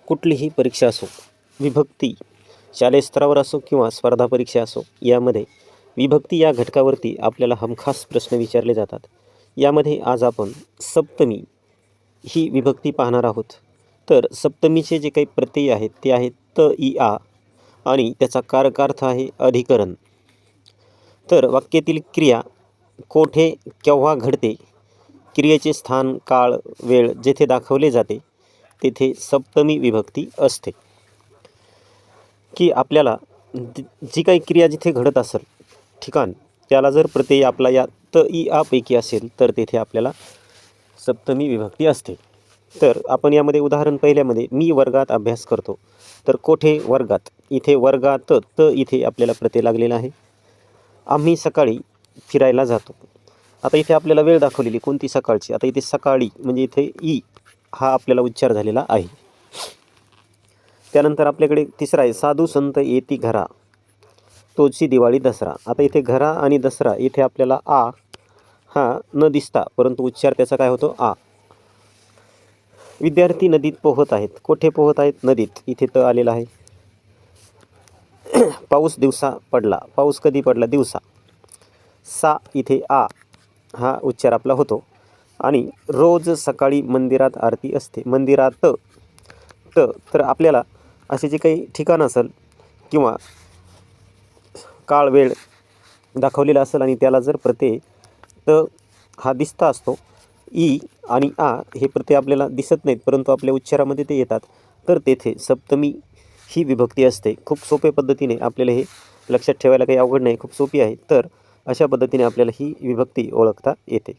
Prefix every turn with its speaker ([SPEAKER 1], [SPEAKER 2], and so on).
[SPEAKER 1] कुठलीही परीक्षा असो, विभक्ती शालेय स्तरावर असो किंवा स्पर्धा परीक्षा असो, यामध्ये विभक्ती या घटकावरती आपल्याला हमखास प्रश्न विचारले जातात. यामध्ये आज आपण सप्तमी ही विभक्ती पाहणार आहोत. तर सप्तमीचे जे काही प्रत्यय आहेत ते आहेत त, इ, आ आणि त्याचा कारकार्थ आहे अधिकरण. तर वाक्यातील क्रिया कोठे केव्हा घडते, क्रियेचे स्थान, काळ, वेळ जेथे दाखवले जाते तेथे सप्तमी विभक्ती असते. की आपल्याला जी काही क्रिया जिथे घडत असेल ठिकाण, त्याला जर प्रत्यय आपला या त, इ, आ पैकी असेल तर तेथे आपल्याला सप्तमी विभक्ती असते. तर आपण यामध्ये उदाहरण पहिल्यामध्ये मी वर्गात अभ्यास करतो. तर कोठे वर्गात, इथे वर्गात त इथे आपल्याला प्रत्यय लागलेला आहे. आम्ही सकाळी फिरायला जातो. आता इथे आपल्याला वेळ दाखवलेली कोणती, सकाळची. आता इथे सकाळी म्हणजे इथे इ हा आपल्याला उच्चार झालेला आहे. त्यानंतर आपल्याकडे तिसरा आहे साधू संत येती घरा, तोची दिवाळी दसरा. आता इथे घरा आणि दसरा इथे आपल्याला आ हा न दिसता परंतु उच्चार त्याचा काय होतो, आ. विद्यार्थी नदीत पोहत आहेत. कोठे पोहत आहेत, नदीत. इथे त आलेला आहे. पाऊस दिवसा पडला. पाऊस कधी पडला, दिवसा. सा इथे आ हा उच्चार आपला होतो. आणि रोज सकाळी मंदिरात आरती असते. मंदिरात त. तर आपल्याला असे जे काही ठिकाण असेल किंवा काळ वेळ दाखवलेला असेल आणि त्याला जर प्रत्यय त हा दिसता असतो, इ आणि आ हे प्रत्यय आपल्याला दिसत नाहीत परंतु आपल्या उच्चारामध्ये ते येतात, तर तेथे सप्तमी ही विभक्ती असते. खूप सोप्या पद्धतीने आपल्याला हे लक्षात ठेवायला काही अवघड नाही, खूप सोपी आहे. तर अशा पद्धतीने आपल्याला ही विभक्ती ओळखता येते.